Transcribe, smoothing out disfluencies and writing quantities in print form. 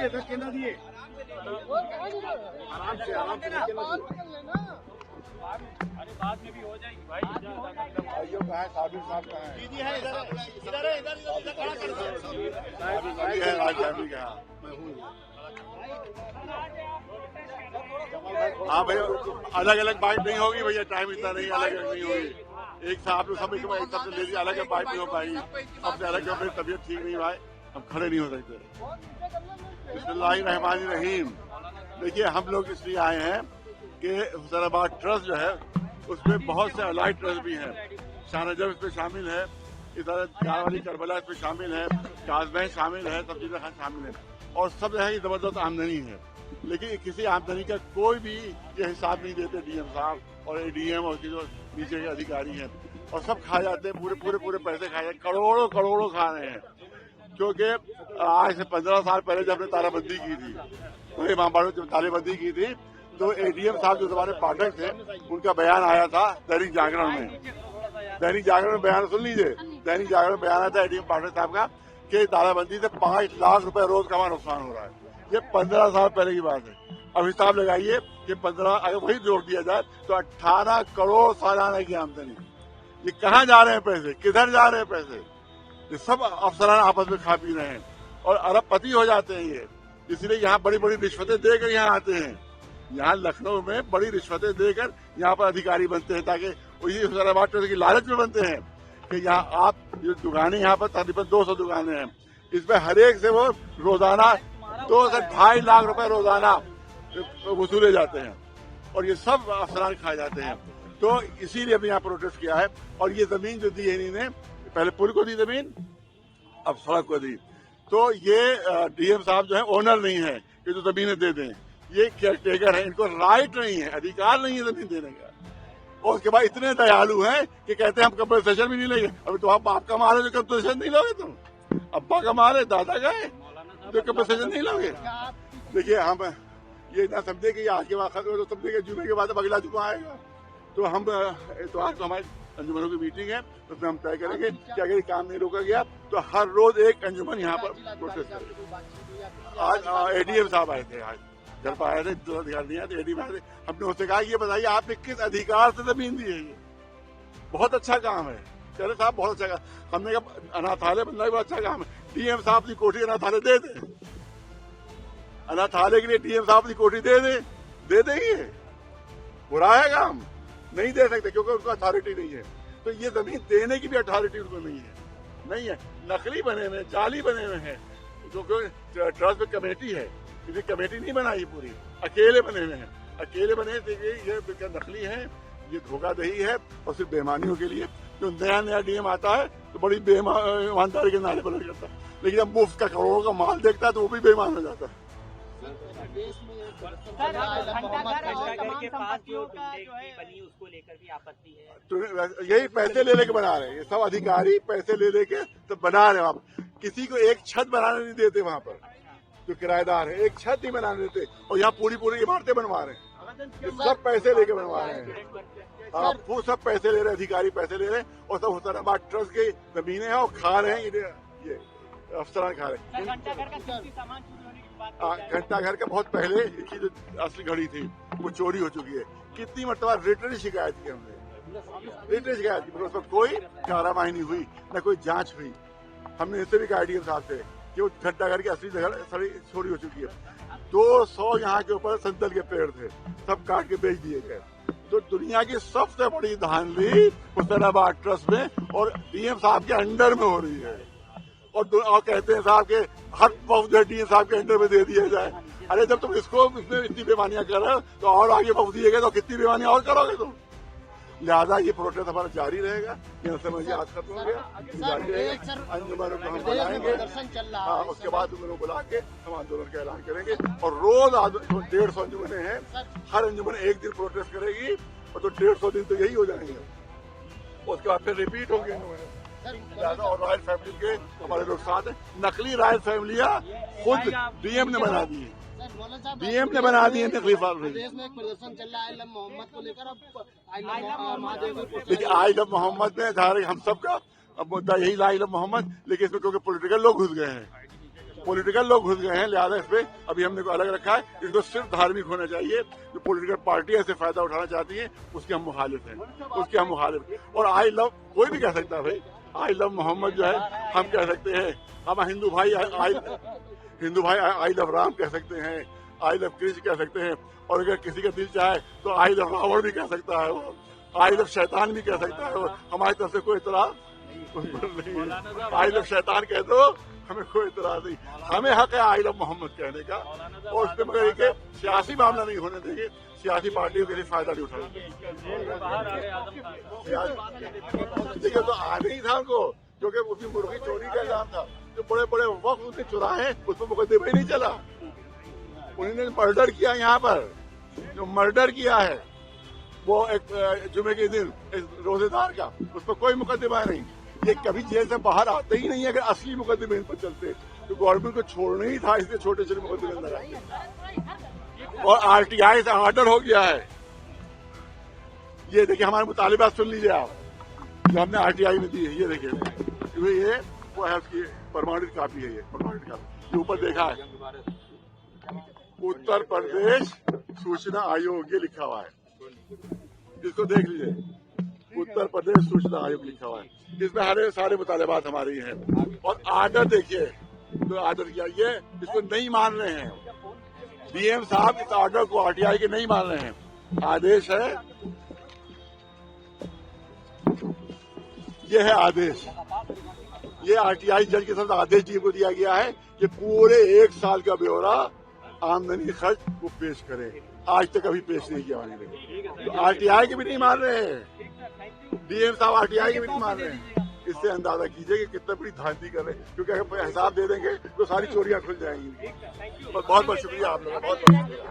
धक्के ना दिए आराम से अरे बाद में भी हो जाएगी भाई। भाइयों कहाँ है? साबिर साहब कहाँ है? दीदी है इधर खड़ा कर दो। मैं हूँ। हाँ भैया, अलग अलग बाइट नहीं होगी भैया, टाइम इतना नहीं, अलग अलग नहीं होगी। एक साहब ने सब एक सबसे ले लिया, अलग बाइट नहीं हो पाएगी। सबसे अलग जो मेरी तबीयत ठीक नहीं भाई, हम खड़े नहीं हो सकते। बिस्मिल्लाहिर्रहमानिर्रहीम। देखिए, हम लोग इसलिए आए हैं कि हुसैनाबाद ट्रस्ट जो है उसमें बहुत से अलाइड ट्रस्ट भी हैं। शाहनजब इसमें शामिल है, इस तरह गाँव करबला इसमें शामिल है, काजमैन शामिल है, तफजील खान शामिल है, और सब जो है जबरदस्त आमदनी है। लेकिन किसी आमदनी का कोई भी ये हिसाब नहीं देते डीएम साहब और एडीएम और जो नीचे के अधिकारी हैं, और सब खा जाते हैं, पूरे पैसे खा जाते, करोड़ों खा रहे हैं। क्योंकि आज से 15 साल पहले जब हमने तालाबंदी की थी, तो इमामबाड़े जब तालाबंदी की थी, तो एडीएम साहब जो हमारे पाठक थे, उनका बयान आया था दैनिक जागरण में। दैनिक जागरण में बयान सुन लीजिए, दैनिक जागरण में बयान आया था एडीएम पाठक साहब का कि तालाबंदी से 5 लाख रुपए रोज का हमारा नुकसान हो रहा है। ये 15 साल पहले की बात है। अब हिसाब लगाइए कि 15 अगर वही जोड़ दिया जाए तो 18 करोड़ सालाना की आमदनी। ये कहाँ जा रहे हैं पैसे, किधर जा रहे हैं पैसे? ये सब अफसरान आपस में खा पी रहे हैं और अरबपति हो जाते हैं ये। इसलिए यहाँ बड़ी रिश्वतें देकर यहाँ आते हैं। यहाँ लखनऊ में बड़ी रिश्वतें देकर यहाँ पर अधिकारी बनते हैं, ताकि हुसैनाबाद ट्रस्ट की लालच में बनते हैं कि यहाँ आप जो दुकानें, यहाँ पर तकरीबन 200 दुकानें हैं, इसमें हर एक से वो रोजाना 2 से 2.5 लाख रुपए रोजाना वसूले जाते हैं, और ये सब अफसरान खाए जाते हैं। तो इसीलिए हमने यहाँ प्रोटेस्ट किया है। और ये जमीन जो दी है इन्होंने, पहले पुल को दी जमीन, अब सड़क को दी। तो ये डीएम साहब जो है ओनर नहीं है कि जो जमीनें दे दें, ये केयर टेकर है, इनको राइट नहीं है, अधिकार नहीं है जमीन देने का। और उसके बाद इतने दयालु हैं कि कहते हैं हम कंपनसेशन भी नहीं लेंगे। अभी तो आप बाप का माल है, जो कंपनसेशन नहीं लोगे तुम, अब्बा का माल है, दादा का है, जो कंपनसेशन नहीं लोगे। देखिए, हम ये ना समझे कि आज के बाद तो समझे कि जुमे के बाद अगला जुमा आएगा। तो हम तो आज तो हमारी अंजुमनों की मीटिंग है, उसमें हम तय करेंगे कि अगर काम नहीं रोका गया तो हर रोज एक अंजुमन यहाँ पर प्रोटेस्ट करेंगे। आज एडीएम साहब आए थे, आज घर पर आए थे, दो अधिकार नहीं आए थे, एडीएम आए थे। हमने उससे कहा ये बताइए आपने किस अधिकार से जमीन दी है? ये बहुत अच्छा काम है, चले साहब बहुत अच्छा काम। हमने कहा अनाथालय बनना भी बहुत अच्छा काम है, डीएम साहब की कोठी अनाथालय दे दे, अनाथालय के लिए डीएम साहब की कोठी दे देंगे। बुरा है काम, नहीं दे सकते क्योंकि उनको अथॉरिटी नहीं है। तो ये जमीन देने की भी अथॉरिटी उनको नहीं है। नकली बने हुए, जाली बने हुए हैं, क्योंकि ट्रस्ट में कमेटी है, इसलिए कमेटी नहीं बनाई पूरी, अकेले बने हुए हैं। अकेले बने ये नकली है, ये धोखाधड़ी है, और सिर्फ बेईमानियों के लिए। जो नया डीएम आता है तो बड़ी बेईमानदारी के नारे पर करता है, लेकिन जब मुफ्त का करोड़ों का माल देखता है तो वो भी बेईमान हो जाता है। घंटाघर के पास जो बनी उसको लेकर भी आपत्ति है। तो यही पैसे ले लेके बना रहे हैं, ये सब अधिकारी पैसे ले लेके तो बना रहे हैं। वहाँ किसी को एक छत बनाने नहीं देते, वहाँ पर जो किराएदार है एक छत नहीं बनाने देते, और यहाँ पूरी इमारतें बनवा रहे हैं। सब पैसे लेके बनवा रहे हैं, वो सब पैसे ले रहे हैं, अधिकारी पैसे ले रहे हैं, और सब हुसैनाबाद ट्रस्ट की जमीनें हैं और खा रहे हैं, ये अफसरान खा रहे हैं। घंटाघर का बहुत पहले इसकी जो असली घड़ी थी वो चोरी हो चुकी है। कितनी मरतबा रिटर्न शिकायत की हमने, रिटर्न शिकायत की, उस पर कोई कार्रवाई नहीं हुई, न कोई जांच हुई। हमने इससे भी कहा डीएम साहब से कि वो घंटाघर की असली जगह चोरी हो चुकी है। 200 यहाँ के ऊपर संदल के पेड़ थे, सब काट के बेच दिए गए। तो दुनिया की सबसे बड़ी धांधली हुसैनाबाद ट्रस्ट में और डीएम साहब के अंडर में हो रही है। और कहते हैं साहब के हर वक्त डीएम साहब के अंडर में दे दिया जाए। अरे जब तुम इसको इसमें इतनी बेमानियां कर रहे हो तो और आगे वक्त दिए गए तो कितनी बेमानियां और करोगे तुम। लिहाजा ये प्रोटेस्ट हमारा जारी रहेगा, यहाँ समझ आज खत्म हो गया, जारी रहेगा। अंजुमनों को हम बुलाएंगे, हाँ, उसके बाद उनको बुला के हम आंदोलन का ऐलान करेंगे। और रोज 150 अंजुमनें हैं, हर अंजुमन एक दिन प्रोटेस्ट करेगी, और तो 150 दिन तो यही हो जाएंगे। उसके बाद फिर रिपीट होंगे। और रॉयल फैमिली के हमारे लोग साथ हैं, नकली रॉयल फैमिलियाँ खुद डीएम ने बना दी है। डीएम ने बना दिए नकली फार्म। देश में एक प्रदर्शन चल रहा है आई लव मोहम्मद को लेकर। अब आई लव महादेव लेकिन आई लव मोहम्मद में धारे हम सबका अब मुद्दा यही आई लव मोहम्मद, लेकिन इसमें क्योंकि पॉलिटिकल लोग घुस गए हैं, लिहाजा इसमें अभी हमने को अलग रखा है। इसको सिर्फ धार्मिक होना चाहिए। जो पॉलिटिकल पार्टी ऐसे फायदा उठाना चाहती है उसके हम मुखालिफ हैं, और आई लव कोई भी कह सकता है भाई, आई लव मोहम्मद जो है हम कह सकते हैं, हम हिंदू भाई आई लव राम कह सकते हैं, आई लव कृष्ण कह सकते हैं, और अगर किसी का दिल चाहे तो आई लव रावण भी कह सकता है, वो आई लव शैतान भी कह सकता है। हमारी तरफ से कोई इतराज नहीं, आई लव शैतान कह दो, हमें कोई इतराज नहीं। हमें हक है आई लव मोहम्मद कहने का, और उसमें मगर एक सियासी मामला नहीं होने देंगे, सियासी पार्टियों के लिए फायदा नहीं उठाएंगे। देखिए तो आने ही था उनको, क्योंकि उसकी मुर्गी चोरी का इल्जाम था, जो बड़े बड़े वक्त उसने चुराए उस पर मुकदमा ही नहीं चला। उन्होंने मर्डर किया, यहाँ पर जो मर्डर किया है वो एक जुमे के दिन रोजेदार का, उस पर कोई मुकदमा नहीं। ये कभी जेल से बाहर आते ही नहीं है। अगर असली मुकदमे इन पर चलते तो गवर्नमेंट को छोड़ना ही था, इसलिए छोटे छोटे मुकदमे अंदर आए। और आरटीआई से ऑर्डर हो गया है। ये देखिए हमारे मुतालिबात सुन लीजिए आप, जो हमने आरटीआई में दी है। ये देखिए ये वो है, उसकी प्रमाणित कापी है, ये प्रमाणित कापी। ये ऊपर देखा है उत्तर प्रदेश सूचना आयोग, ये लिखा हुआ है, इसको देख लीजिए। उत्तर प्रदेश सूचना आयोग लिखा हुआ है, इसमें हरे सारे मुतालिबात हमारे हैं। और आर्डर देखिए, तो आर्डर किया, ये इसको नहीं मान रहे हैं डीएम साहब, इस आर्डर को आरटीआई के नहीं मान रहे हैं। आदेश है, ये है आदेश, ये आरटीआई जज की तरफ से आदेश डीएम को दिया गया है कि पूरे 1 साल का ब्यौरा आमदनी खर्च वो पेश करे। आज तक अभी पेश नहीं किया उन्होंने, तो आरटीआई के भी नहीं मान रहे हैं, डीएम साहब आरटीआई के भी नहीं मान रहे हैं। इससे अंदाजा कीजिए कि कितना बड़ी धांधली कर रहे हैं, क्योंकि अगर हिसाब दे देंगे तो सारी चोरियां खुल जाएंगी। बहुत बहुत शुक्रिया आप लोगों का, बहुत बहुत शुक्रिया।